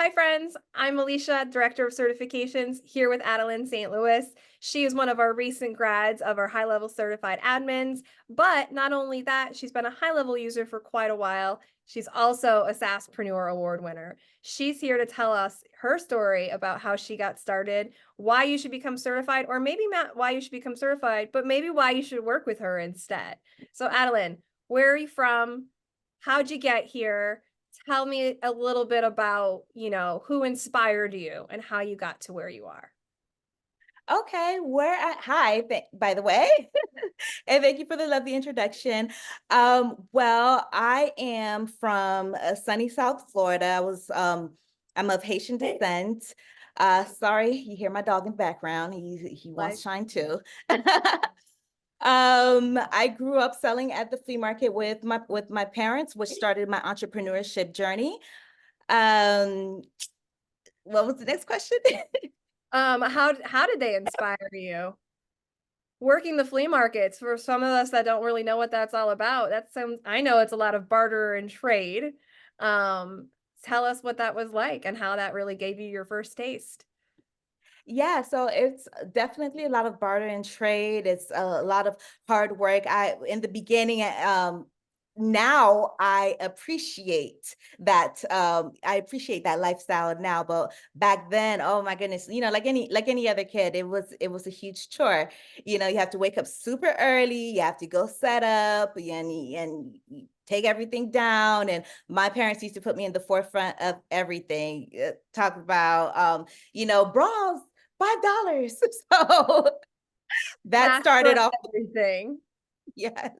Hi, friends. I'm Alicia, Director of Certifications, here with Adeline Saint Louis. She is one of our recent grads of our HighLevel Certified admins. But not only that, she's been a HighLevel user for quite a while. She's also a SASpreneur Award winner. She's here to tell us her story about how she got started, why you should become certified, or maybe not why you should become certified, but maybe why you should work with her instead. So, Adeline, where are you from? How'd you get here? Tell me a little bit about, who inspired you and how you got to where you are. Okay, hi, by the way, and thank you for the lovely introduction. Well, I am from sunny South Florida. I'm of Haitian descent. Sorry, you hear my dog in the background. He wants Like, shine too. I grew up selling at the flea market with my parents, which started my entrepreneurship journey. Um, what was the next question? how did they inspire you? Working the flea markets, for some of us that don't really know what that's all about, that sounds, I know it's a lot of barter and trade. Um, Tell us what that was like and how that really gave you your first taste. Yeah, so it's definitely a lot of barter and trade. It's a lot of hard work. In the beginning, now I appreciate that lifestyle now, but back then, oh my goodness, like any other kid, it was a huge chore. You have to wake up super early, you have to go set up and you take everything down. And my parents used to put me in the forefront of everything. Talk about bras, $5. So that Cash for started off, everything. yes.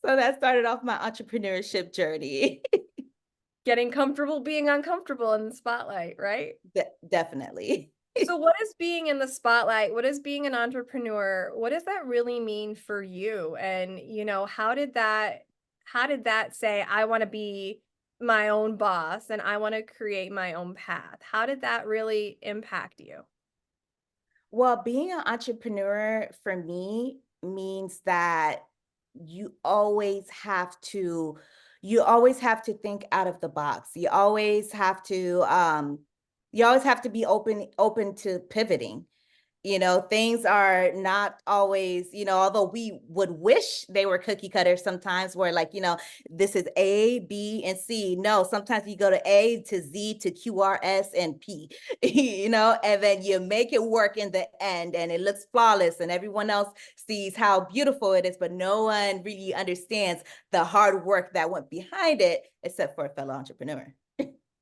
So that started off my entrepreneurship journey. Getting comfortable being uncomfortable in the spotlight, right? Definitely. So what is being in the spotlight? What is being an entrepreneur? What does that really mean for you? And, how did that say, I want to be my own boss and I want to create my own path? How did that really impact you? Well, being an entrepreneur for me means that you always have to you always have to think out of the box. You always have to be open to pivoting. Things are not always, although we would wish they were cookie cutter sometimes, where like, this is A, B, and C. No, sometimes you go to A to Z to Q, R, S, and P, and then you make it work in the end and it looks flawless and everyone else sees how beautiful it is, but no one really understands the hard work that went behind it, except for a fellow entrepreneur.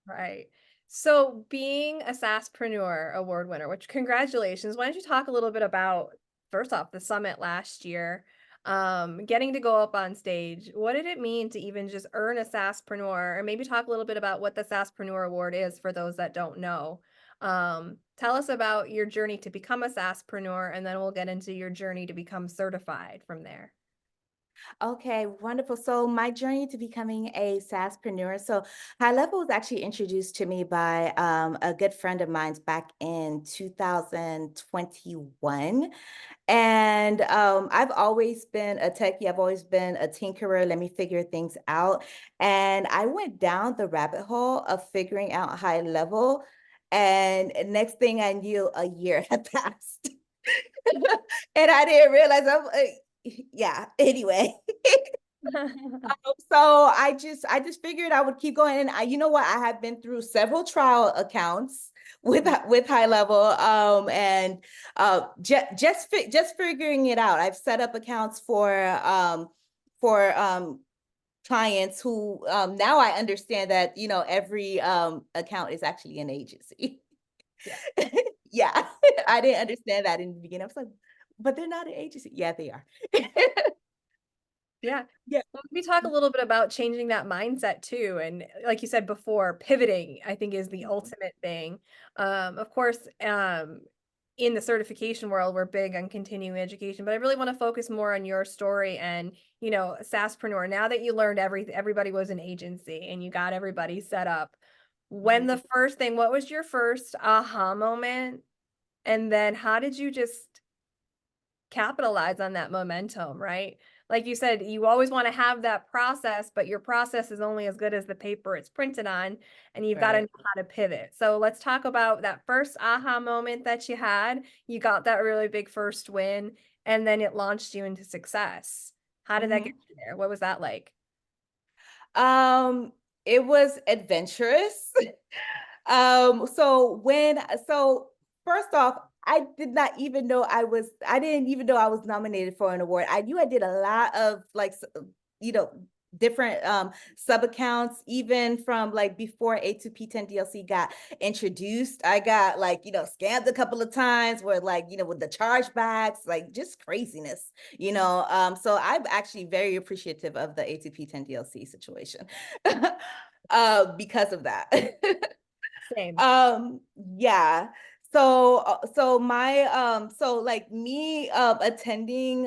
Right. So being a SASpreneur Award winner, which congratulations. Why don't you talk a little bit about, first off, the summit last year, getting to go up on stage. What did it mean to even just earn a SASpreneur? Or maybe talk a little bit about what the SASpreneur Award is for those that don't know. Tell us about your journey to become a SASpreneur, and then we'll get into your journey to become certified from there. Okay, wonderful. So my journey to becoming a SaaSpreneur. So High Level was actually introduced to me by a good friend of mine's back in 2021. And I've always been a techie. I've always been a tinkerer. Let me figure things out. And I went down the rabbit hole of figuring out High Level. And next thing I knew, a year had passed. And I didn't realize yeah, anyway. So I just figured I would keep going. And you know what? I have been through several trial accounts with High Level, and just figuring it out. I've set up accounts for clients who, now I understand that every account is actually an agency. Yeah. Yeah, I didn't understand that in the beginning. I was like, but they're not an agency. Yeah, they are. Yeah. Yeah. Well, we talk a little bit about changing that mindset too. And like you said before, pivoting, I think, is the Mhm. ultimate thing. Of course, in the certification world, we're big on continuing education, but I really want to focus more on your story and, SaaSpreneur. Now that you learned everybody was an agency and you got everybody set up. Mhm. What was your first aha moment? And then how did you just capitalize on that momentum, right? like you said, you always want to have that process, but your process is only as good as the paper it's printed on, and you've got to know Right. how to pivot. So let's talk about that first aha moment that you had. You got that really big first win, and then it launched you into success. How did that get Mhm. you there? What was that like? Um, it was adventurous. So first off, I didn't even know I was nominated for an award. I knew I did a lot of like, you know, different sub accounts, even from like before A2P10 DLC got introduced. I got like, scammed a couple of times where like, with the chargebacks, like just craziness, so I'm actually very appreciative of the A2P10 DLC situation. Because of that. Same. Yeah. So like me attending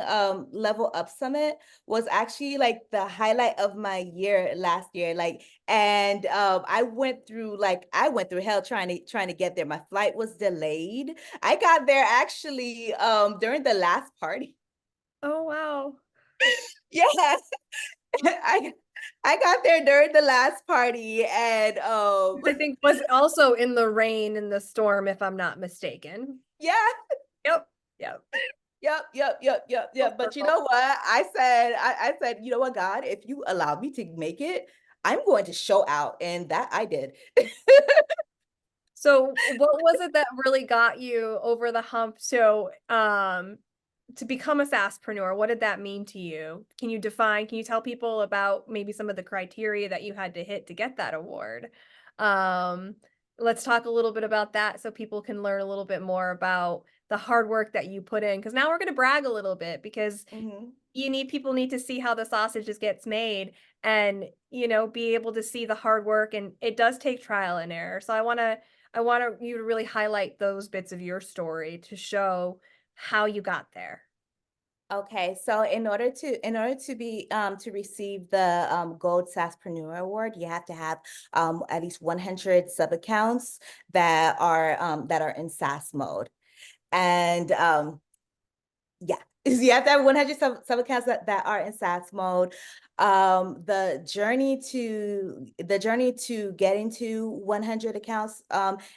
Level Up Summit was actually like the highlight of my year last year. Like, and I went through hell trying to get there. My flight was delayed. I got there actually during the last party. Oh, wow. Yeah. I I got there during the last party, and I think was also in the rain and the storm, if I'm not mistaken. yeah. Yep. Yep. Yep. But you know what? I said, you know what, God, if you allow me to make it, I'm going to show out. And that I did. So what was it that really got you over the hump? So, to become a SASpreneur, what did that mean to you? Can you tell people about maybe some of the criteria that you had to hit to get that award? Um, let's talk a little bit about that so people can learn a little bit more about the hard work that you put in. Because now we're going to brag a little bit because Mhm. people need to see how the sausages gets made and be able to see the hard work, and it does take trial and error. So I want you to really highlight those bits of your story to show how you got there. Okay, so in order to be to receive the Gold SASpreneur Award, you have to have at least 100 sub accounts that are in SAS mode. And yeah, you have to have 100 sub accounts that are in SAS mode. The journey to getting to 100 accounts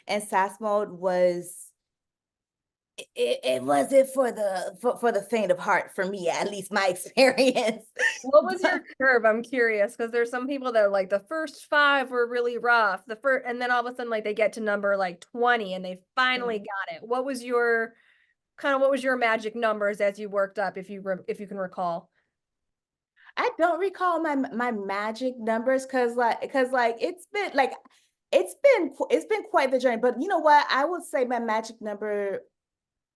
in SAS mode it wasn't for the faint of heart, for me, at least my experience. What was your curve? I'm curious because there's some people that are like the first five were really rough. The first, and then all of a sudden, like they get to number like 20 and they finally Mhm. got it. What was your magic numbers as you worked up, if you can recall? I don't recall my magic numbers because it's been quite the journey. But you know what? I would say my magic number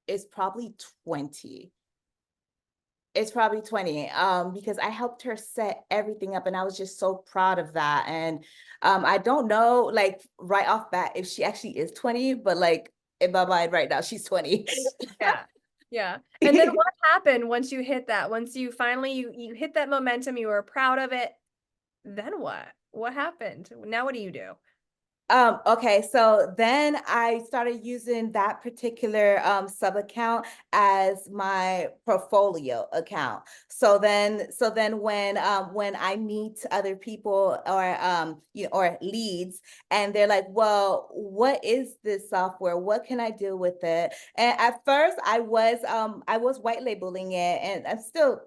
is probably 20. It's probably 20, because I helped her set everything up, and I was just so proud of that. And I don't know, like right off bat, if she actually is 20, but like in my mind right now, she's 20. Yeah. Yeah. And then what happened once you hit that? Once you finally you hit that momentum, you were proud of it. Then what? What happened? Now what do you do? Okay, so then I started using that particular sub account as my portfolio account. So then when I meet other people or leads, and they're like, "Well, what is this software? What can I do with it?" And at first I was white labeling it, and I'm still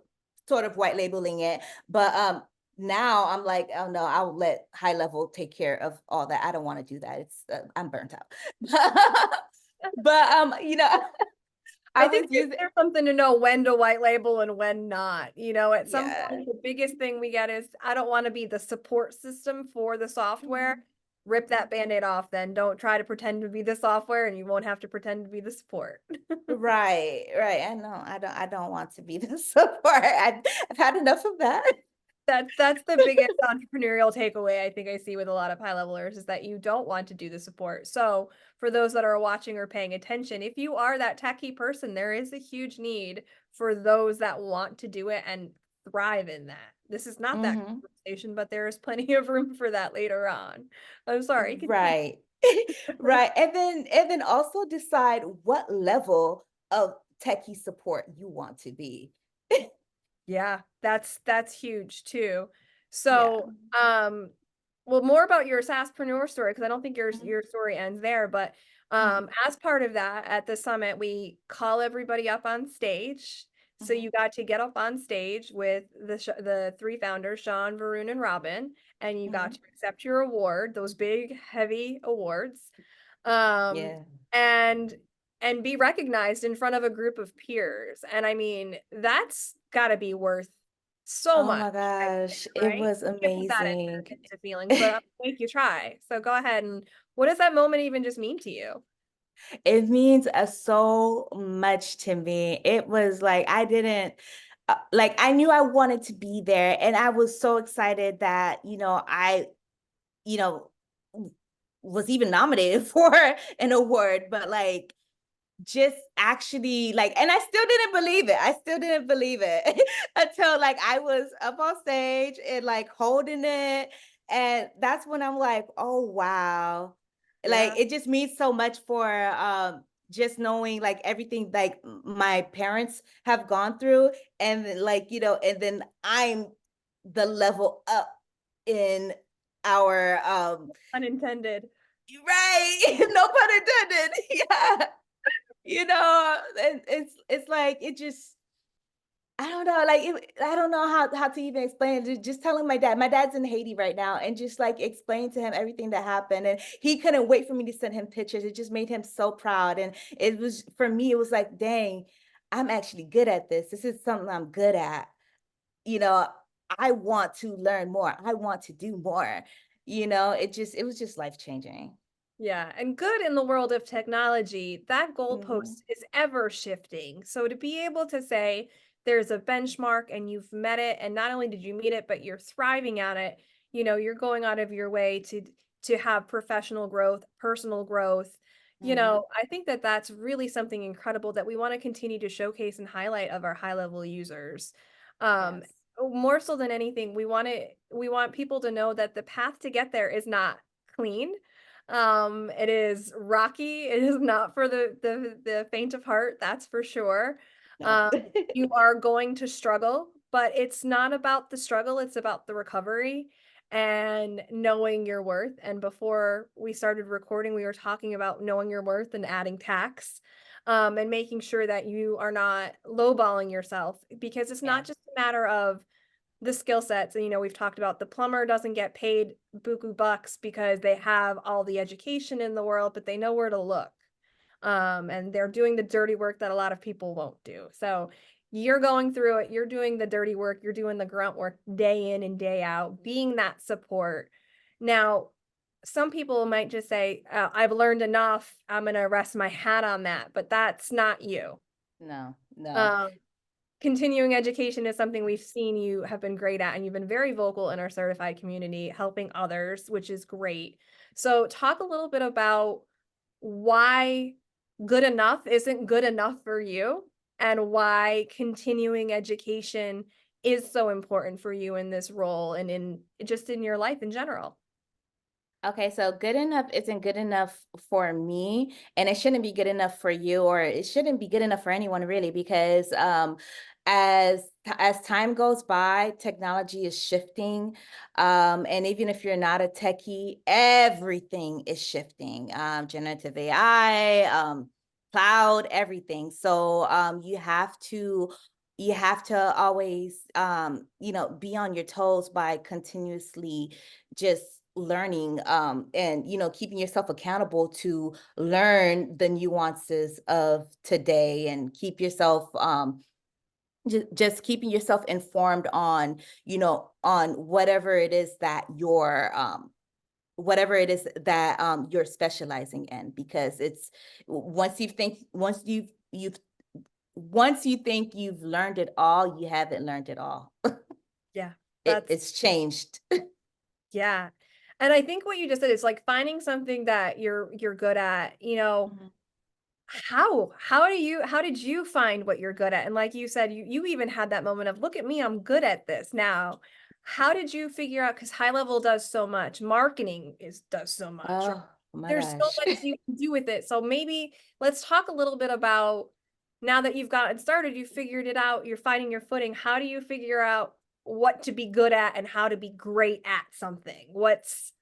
sort of white labeling it, but now I'm like, oh no, I'll let HighLevel take care of all that. I don't want to do that. I'm burnt out. But I I was think using there's something to know when to white label and when not. At some yeah. point, the biggest thing we get is I don't want to be the support system for the software. Mhm. Rip that band-aid off, then don't try to pretend to be the software and you won't have to pretend to be the support. Right. I know. I don't want to be the support. I've had enough of that. That's the biggest entrepreneurial takeaway I think I see with a lot of high levelers is that you don't want to do the support. So for those that are watching or paying attention, if you are that techie person, there is a huge need for those that want to do it and thrive in that. This is not that Hmm. conversation, but there is plenty of room for that later on. I'm sorry, continue. Right. Right. And then also decide what level of techie support you want to be. Yeah, that's huge too. Yeah. So, well, more about your SASpreneur story, because I don't think Mhm. your story ends there, but Mhm. as part of that, at the summit, we call everybody up on stage. So Mhm. you got to get up on stage with the three founders, Sean, Varun, and Robin, and you got Mhm. to accept your award, those big, heavy awards. Um, Yeah. and be recognized in front of a group of peers. And I mean, that's got to be worth so Oh much, my I think, gosh, it right? was You can't put that amazing. into feelings, but I'll make you try. So go ahead, and what does that moment even just mean to you? It means so much to me. It was like I didn't like I knew I wanted to be there, and I was so excited that, you know, w- was even nominated for an award, but like just actually like, and I still didn't believe it. I still didn't believe it until like I was up on stage and like holding it. And that's when I'm like, oh wow. Like Yeah, it just means so much for just knowing like everything like my parents have gone through. And then, like, and then I'm the level up in our unintended. right. No pun intended. Yeah. And it's like it just I don't know, like I don't know how to even explain it. Just telling my dad. My dad's in Haiti right now, and just like explain to him everything that happened, and he couldn't wait for me to send him pictures. It just made him so proud, and it was for me. It was like, dang, I'm actually good at this. This is something I'm good at. You know, I want to learn more. I want to do more. It was just life changing. Yeah, and good in the world of technology, that Hmm. goalpost is ever shifting. So to be able to say there's a benchmark and you've met it, and not only did you meet it, but you're thriving at it, you're going out of your way to have professional growth, personal growth. Hmm. I think that that's really something incredible that we want to continue to showcase and highlight of our high level users. Um, Yes. More so than anything, we want people to know that the path to get there is not clean. It is rocky. It is not for the faint of heart, that's for sure. No. Um, you are going to struggle, but it's not about the struggle, it's about the recovery and knowing your worth. And before we started recording, we were talking about knowing your worth and adding tax. And making sure that you are not lowballing yourself, because it's not Yeah. just a matter of the skill sets. And, we've talked about the plumber doesn't get paid buku bucks because they have all the education in the world, but they know where to look. And they're doing the dirty work that a lot of people won't do. So you're going through it, you're doing the dirty work, you're doing the grunt work day in and day out, being that support. Now, some people might just say, I've learned enough, I'm going to rest my hat on that, but that's not you. No, no. Um, Continuing education is something we've seen you have been great at, and you've been very vocal in our certified community, helping others, which is great. So, talk a little bit about why good enough isn't good enough for you, and why continuing education is so important for you in this role and in just in your life in general. Okay, so good enough isn't good enough for me, and it shouldn't be good enough for you, or it shouldn't be good enough for anyone really, because as time goes by, technology is shifting, and even if you're not a techie, everything is shifting. Generative AI, cloud, everything. So you have to always be on your toes by continuously just learning and keeping yourself accountable to learn the nuances of today and keep yourself just keeping yourself informed on on whatever it is that you're specializing in, because it's once you think you've learned it all, you haven't learned it all. Yeah, that's It's changed. yeah. And I think what you just said is like finding something that you're good at, Mhm. how did you find what you're good at? And like you said, you even had that moment of, look at me, I'm good at this now. How did you figure out, because high level does so much, marketing is does so much, right? Oh my There's so gosh. much you can do with it. So maybe let's talk a little bit about now that you've gotten started, you figured it out, you're finding your footing. How do you figure out what to be good at and how to be great at something? What's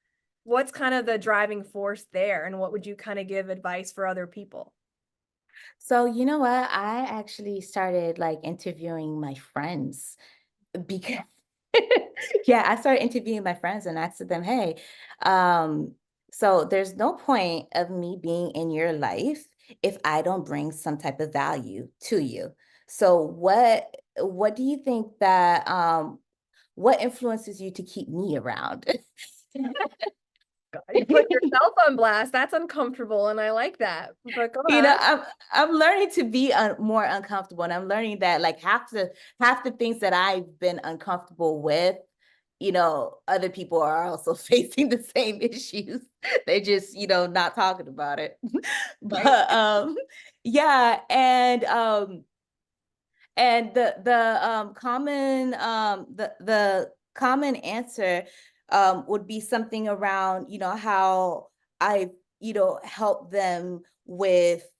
kind of the driving force there, and what would you kind of give advice for other people? So, you know what? I actually started like interviewing my friends because yeah, I started interviewing my friends and asked them, "Hey, um, so there's no point of me being in your life if I don't bring some type of value to you. So what do you think that what influences you to keep me around?" You put yourself on blast. That's uncomfortable, and I like that. But go You know, ahead. I'm learning to be more uncomfortable, and I'm learning that like half the things that I've been uncomfortable with, other people are also facing the same issues. They're just, not talking about it. Right. But yeah, and the common answer would be something around, how I, help them with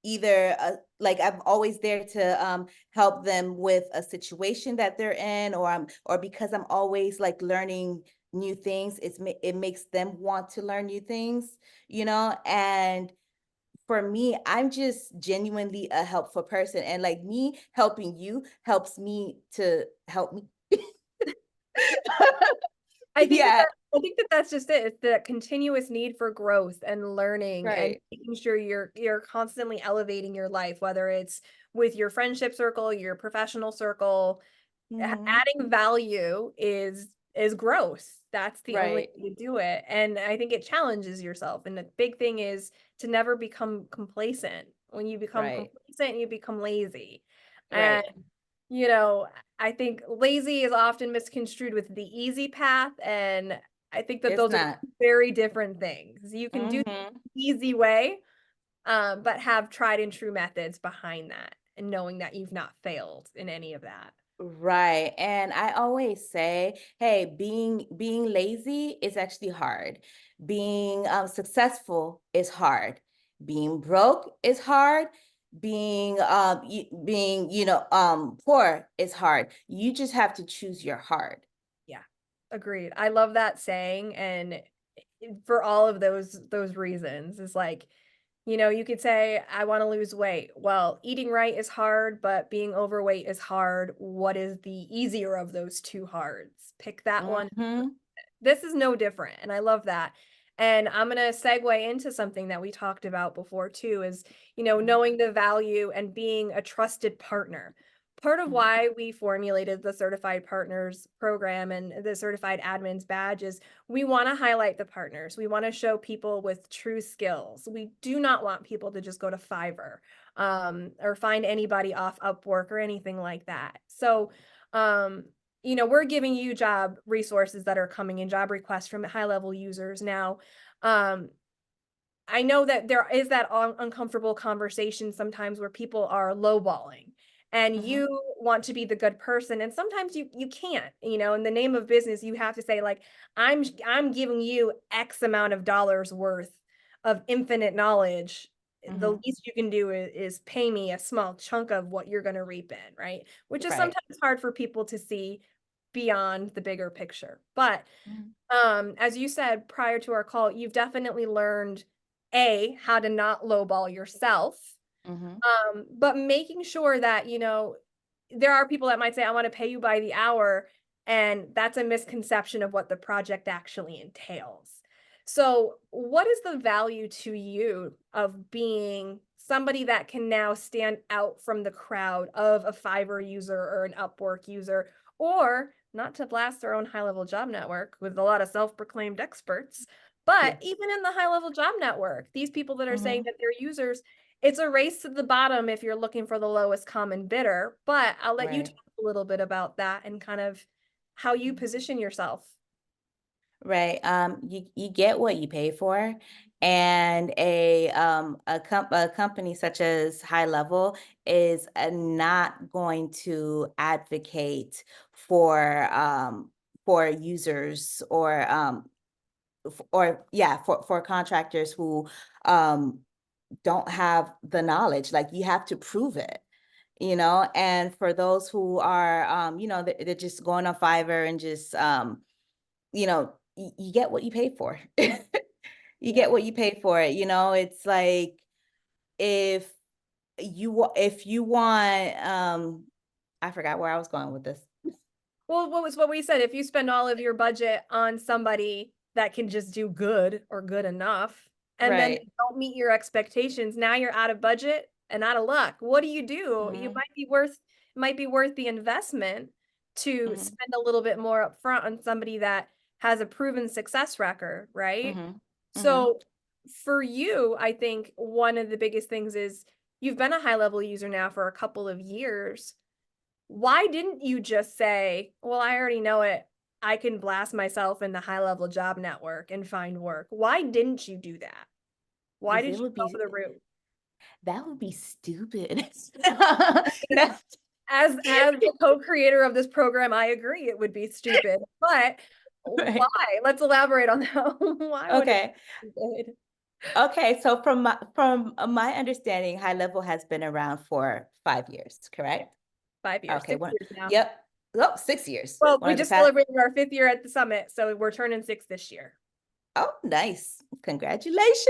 either like I'm always there to help them with a situation that they're in, or because I'm always like learning new things, it makes them want to learn new things, and for me, I'm just genuinely a helpful person, and like me helping you helps me to help me. I think that Yeah, that I think that that's just it. It's the continuous need for growth and learning and right. making sure you're constantly elevating your life, whether it's with your friendship circle, your professional circle. Hmm. Adding value is growth. That's the only Right, way to do it. And I think it challenges yourself. And the big thing is to never become complacent. When you become right, complacent, you become lazy. And right. you know, I think lazy is often misconstrued with the easy path, and I think that It's those are not. very different things. You can do Hmm. the easy way, but have tried and true methods behind that, and knowing that you've not failed in any of that. Right. And I always say, hey, being lazy is actually hard. Being successful is hard. Being broke is hard. Being poor is hard. You just have to choose your hard. Yeah, agreed. I love that saying, and for all of those reasons, is like, you could say, I want to lose weight. Well, eating right is hard, but being overweight is hard. What is the easier of those two hards? Pick that one. Hmm. This is no different, and I love that. And I'm going to segue into something that we talked about before too, is, knowing the value and being a trusted partner. Part of Hmm. why we formulated the Certified Partners program and the Certified Admins badge is we want to highlight the partners. We want to show people with true skills. We do not want people to just go to Fiverr or find anybody off Upwork or anything like that. So, um, we're giving you job resources that are coming in, job requests from high level users now. Um, I know that there is that uncomfortable conversation sometimes where people are lowballing and Hmm. you want to be the good person, and sometimes you can't, in the name of business you have to say like I'm giving you X amount of dollars worth of infinite knowledge. The Hmm. least you can do is pay me a small chunk of what you're going to reap in, right? Which is Right. sometimes hard for people to see beyond the bigger picture. But Hmm. as you said prior to our call, you've definitely learned A, how to not lowball yourself, Hmm. but making sure that, there are people that might say, I want to pay you by the hour, and that's a misconception of what the project actually entails. So, what is the value to you of being somebody that can now stand out from the crowd of a Fiverr user or an Upwork user, or not to blast their own high level job network with a lot of self proclaimed experts, but Yes. even in the high level job network, these people that are saying Hmm. that they're users, it's a race to the bottom if you're looking for the lowest common bidder, but I'll let you Right. talk a little bit about that and kind of how you position yourself. Right. You get what you pay for, and a company such as High Level is not going to advocate for users or yeah, for contractors who um don't have the knowledge. Like you have to prove it, and for those who are, they're just going on Fiverr and just, you get what you pay for. You Yeah. get what you pay for it. It's like if if you want, I forgot where I was going with this. Well, what we said, if you spend all of your budget on somebody that can just do good or good enough, and then Right. they don't meet your expectations, now you're out of budget and out of luck. What do? You Hmm. might be worth the investment to Hmm. spend a little bit more upfront on somebody that has a proven success record, right? Hmm. Hmm. So for you, I think one of the biggest things is you've been a high level user now for a couple of years. Why didn't you just say, well, I already know it. I can blast myself in the high level job network and find work. Why didn't you do that? Why Because did it you would go be the route? that would be stupid. As the co-creator of this program, I agree it would be stupid. But why? Right. Let's elaborate on that. Why would it Okay. be good? Okay. So from my understanding, High Level has been around for 5 years, correct? 5 years, Okay. 6 years now. Yep. Oh, 6 years. Well, One we of the just past. celebrated our 5th year at the summit, so we're turning 6 this year. Oh, nice. Congratulations.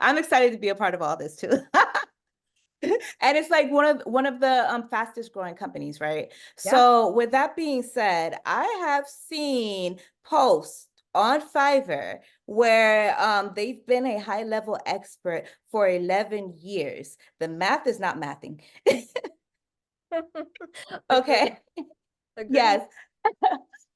I'm excited to be a part of all this too. And it's like one of the fastest growing companies, right? Yeah. So with that being said, I have seen posts on Fiverr where they've been a high level expert for 11 years. The math is not mathing. Agreed. Okay. Agreed. Yes.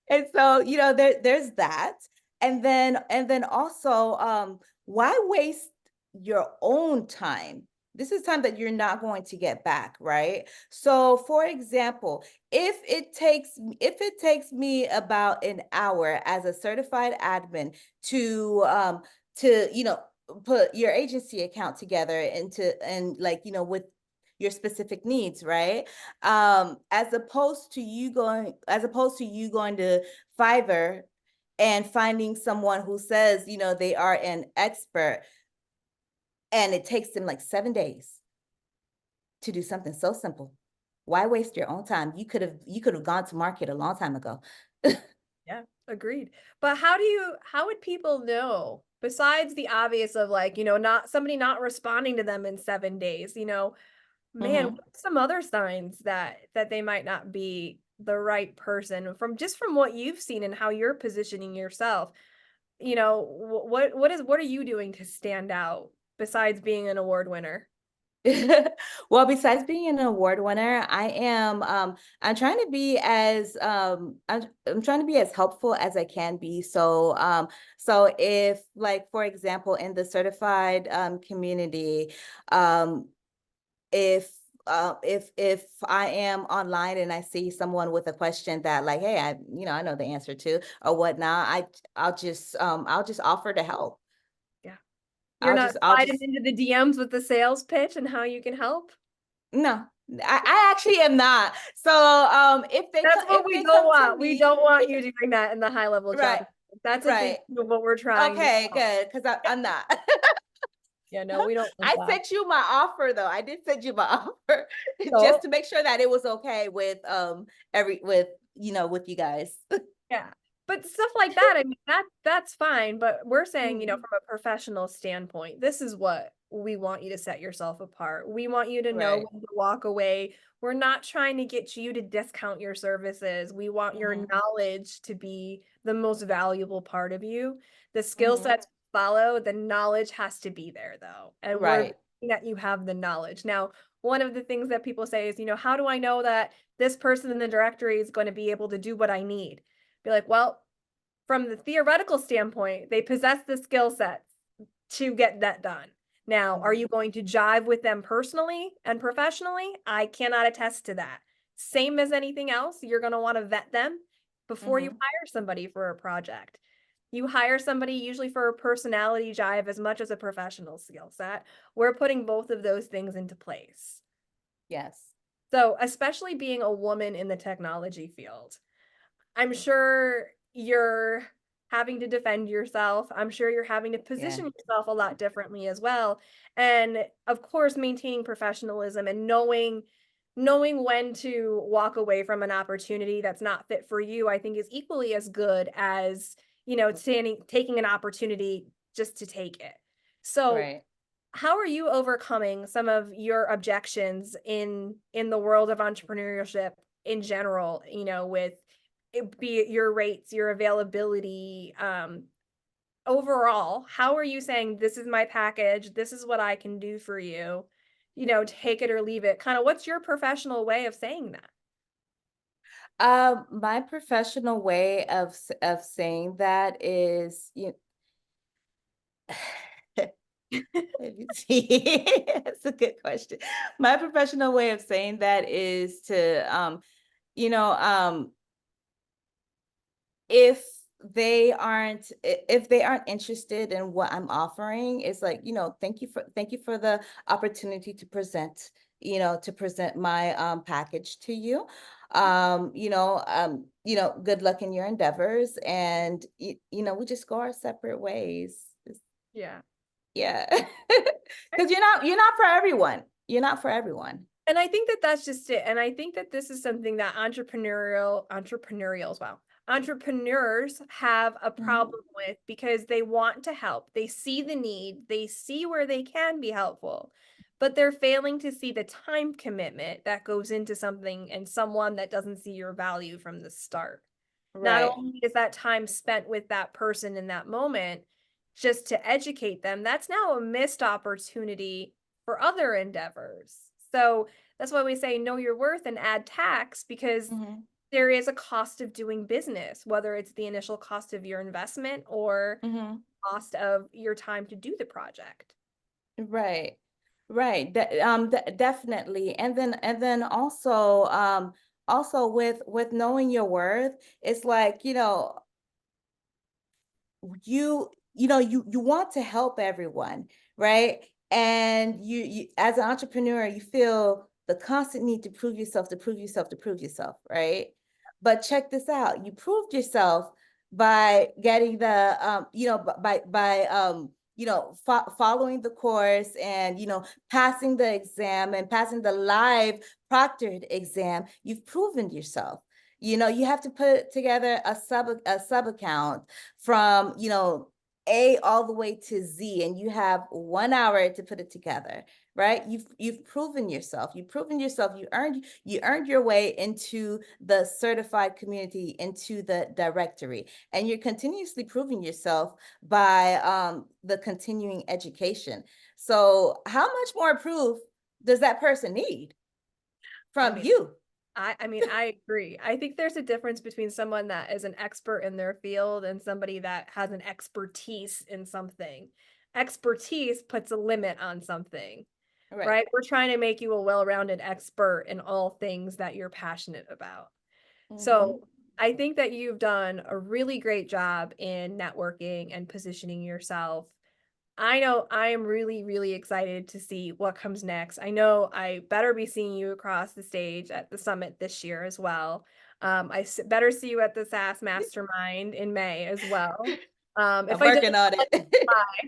And so, there's that. And then also, why waste your own time? This is time that you're not going to get back, right? So, for example, if it takes me about an hour as a certified admin to put your agency account together and like, with your specific needs, right? As opposed to you going to Fiverr and finding someone who says, they are an expert, and it takes them like 7 days to do something so simple. Why waste your own time? You could have gone to market a long time ago. Yeah, agreed. But how would people know, besides the obvious of like, not somebody not responding to them in 7 days, man, Hmm. what's some other signs that they might not be the right person from what you've seen and how you're positioning yourself? What are you doing to stand out besides being an award winner? Well, besides being an award winner, I'm trying to be I'm trying to be as helpful as I can be. So if, like, for example, in the certified community, um if I am online and I see someone with a question that, like, hey, I know the answer to or whatnot, I'll just offer to help. Yeah. You're I'll not just I'll sliding just into the DMs with the sales pitch and how you can help? No, I actually am not. So That's what if we they don't come to want. We me, don't want you doing that in the high level job. right, That's a big right. part of what we're trying to Okay, solve. good, because I'm not. Yeah, no, we don't want I that. sent you my offer though. I did send you my offer just So, to make sure that it was okay with every with you guys. yeah. But stuff like that, I mean, that's fine, but we're saying, Mhm. from a professional standpoint, this is what we want you to set yourself apart. We want you to know Right. when to walk away. We're not trying to get you to discount your services. We want your Hmm. knowledge to be the most valuable part of you. The skill Hmm. sets follow, the knowledge has to be there though. And we're Right. betting that you have the knowledge. Now, one of the things that people say is, how do I know that this person in the directory is going to be able to do what I need? Be like, well, from the theoretical standpoint, they possess the skill sets to get that done. Now, are Hmm. you going to jive with them personally and professionally? I cannot attest to that. Same as anything else, you're going to want to vet them before you Hmm. hire somebody for a project. You hire somebody usually for a personality jive as much as a professional skill set. We're putting both of those things into place. Yes. So, especially being a woman in the technology field, I'm sure you're having to defend yourself. I'm sure you're having to Yeah. position yourself a lot differently as well. And of course, maintaining professionalism and knowing when to walk away from an opportunity that's not fit for you, I think is equally as good as, taking an opportunity just to take it. So, Right. how are you overcoming some of your objections in the world of entrepreneurship in general, with it be it your rates, your availability, overall, how are you saying, "This is my package, this is what I can do for you," take it or leave it? Kinda what's your professional way of saying that? My professional way of saying that is, let me see. That's a good question. My professional way of saying that is to, you know, if if they aren't interested in what I'm offering, it's like, thank you for the opportunity to present my package to you. Good luck in your endeavors, and we just go our separate ways. Yeah. Yeah. Because you're not for everyone. You're not for everyone. And I think that that's just it, and I think that this is something that entrepreneurs have a Mhm. problem with because they want to help. They see the need, they see where they can be helpful, but they're failing to see the time commitment that goes into something and someone that doesn't see your value from the start. Not Right. only is that time spent with that person in that moment just to educate them, that's now a missed opportunity for other endeavors. So that's why we say know your worth and add tax because Mhm. there is a cost of doing business, whether it's the initial cost of your investment or Mhm. cost of your time to do the project. Right. Right. Definitely. And then also with knowing your worth, it's like, you want to help everyone, right? And you as an entrepreneur, you feel the constant need to prove yourself, to prove yourself, to prove yourself, right? But check this out. You proved yourself by getting the following the course, and passing the exam and passing the live proctored exam. You've proven yourself. You have to put together a sub account from A all the way to Z, and you have 1 hour to put it together, right? You've proven yourself. You've proven yourself. You earned your way into the certified community, into the directory, and you're continuously proving yourself by the continuing education. So how much more proof does that person need I from mean, you? I agree. I think there's a difference between someone that is an expert in their field and somebody that has an expertise in something. Expertise puts a limit on something, Right. right? We're trying to make you a well-rounded expert in all things that you're passionate about. So Hmm. I think that you've done a really great job in networking and positioning yourself. I know I am really, really excited to see what comes next. I know I better be seeing you across the stage at the summit this year as well. Better see you at the SaaS Mastermind in May as well. If I'm I don't, working on it.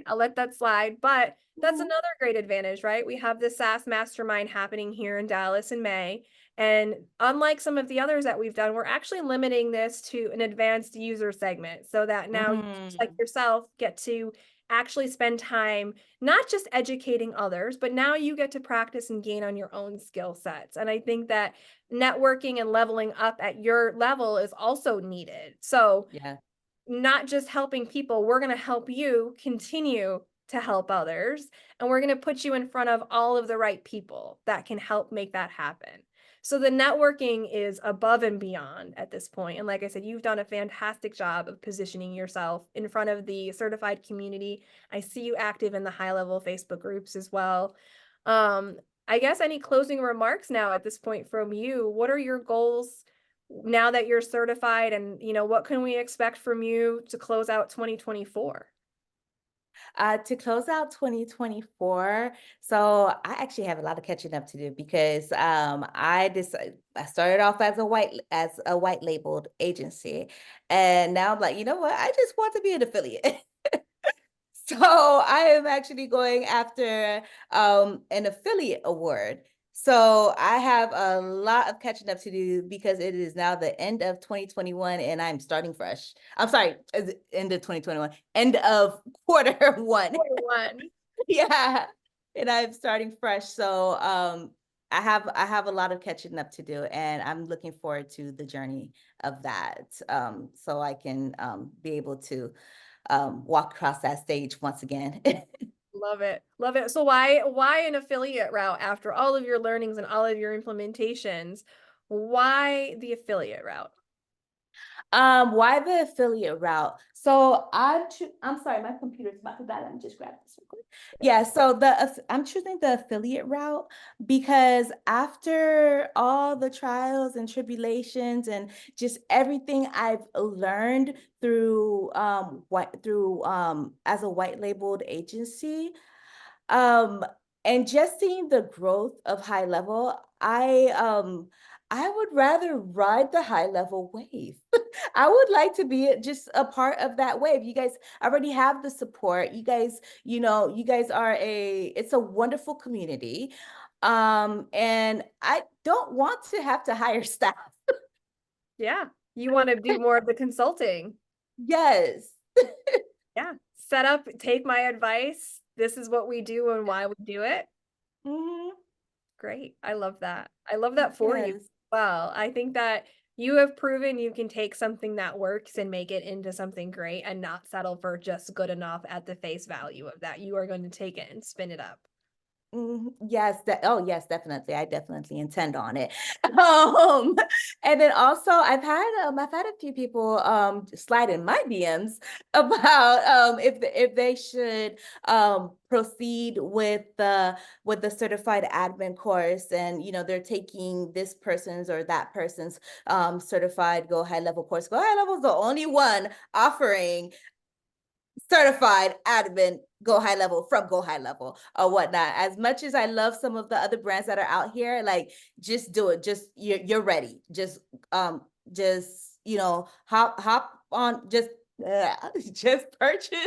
I'll let that slide. But that's Mhm. another great advantage, right? We have the SaaS Mastermind happening here in Dallas in May. And unlike some of the others that we've done, we're actually limiting this to an advanced user segment so that now you, just like Mm. yourself, get to actually spend time not just educating others, but now you get to practice and gain on your own skill sets. And I think that networking and leveling up at your level is also needed. So, Yeah. not just helping people, we're going to help you continue to help others. And we're going to put you in front of all of the right people that can help make that happen. So the networking is above and beyond at this point. And like I said, you've done a fantastic job of positioning yourself in front of the certified community. I see you active in the HighLevel Facebook groups as well. Um, I guess any closing remarks now at this point from you? What are your goals now that you're certified and what can we expect from you to close out 2024? To close out 2024, so I actually have a lot of catching up to do because I started off as a white labeled agency, and now I'm like, you know what? I just want to be an affiliate. So I am actually going after an affiliate award. So I have a lot of catching up to do because it is now the end of 2021 and I'm starting fresh. I'm sorry, end of 2021, end of quarter one. 21. Yeah. And I'm starting fresh. So I have a lot of catching up to do and I'm looking forward to the journey of that. So I can be able to walk across that stage once again. Love it. Love it. So why an affiliate route after all of your learnings and all of your implementations? Why the affiliate route? Why the affiliate route? So I'm sorry, my computer's about to die. Let me just grab this real quick. Yeah, so I'm choosing the affiliate route because after all the trials and tribulations and just everything I've learned through as a white labeled agency, um, and just seeing the growth of high level, I would rather ride the high level wave. I would like to be just a part of that wave. You guys already have the support. You guys, you guys are it's a wonderful community. And I don't want to have to hire staff. Yeah. You want to do more of the consulting. Yes. Yeah. Set up, take my advice. This is what we do and why we do it. Hmm. Great. I love that. I love that for you. Yes. Well, I think that you have proven you can take something that works and make it into something great and not settle for just good enough at the face value of that. You are going to take it and spin it up. Yes, yes, definitely. I definitely intend on it. Um, and then also I've had a few people slide in my DMs about if they should proceed with the certified admin course and they're taking this person's or that person's certified Go High Level course. Go High Level is the only one offering certified admin Go High Level from Go High Level or whatnot. As much as I love some of the other brands that are out here, like just do it. Just you're ready. Um just hop on. Just purchase.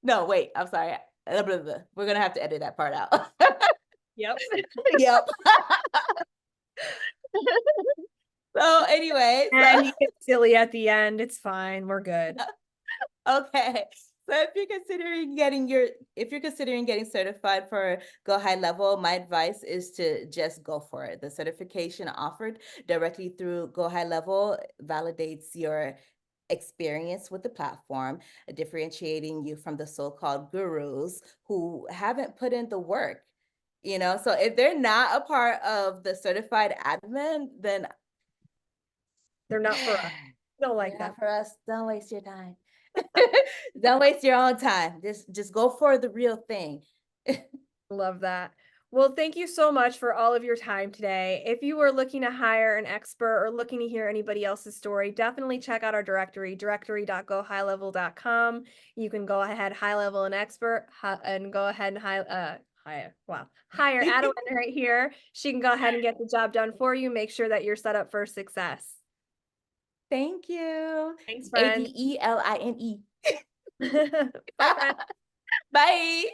No, wait. I'm sorry. Blah, blah, blah. We're gonna have to edit that part out. Yep. Yep. So anyway, so And you get silly at the end. It's fine. We're good. okay. So if you're considering getting certified for Go High Level, my advice is to just go for it. The certification offered directly through Go High Level validates your experience with the platform, differentiating you from the so-called gurus who haven't put in the work. So if they're not a part of the certified admin, then They're not for us. Don't like they're them. not for us. Don't waste your time. Don't waste your own time. Just go for the real thing. Love that. Well, thank you so much for all of your time today. If you are looking to hire an expert or looking to hear anybody else's story, definitely check out our directory, directory.gohighlevel.com. You can go ahead, high level and expert, and go ahead and hire Adeline right here. She can go ahead and get the job done for you. Make sure that you're set up for success. Thank you. Thanks, friend. Adeline. Bye, friend. Bye.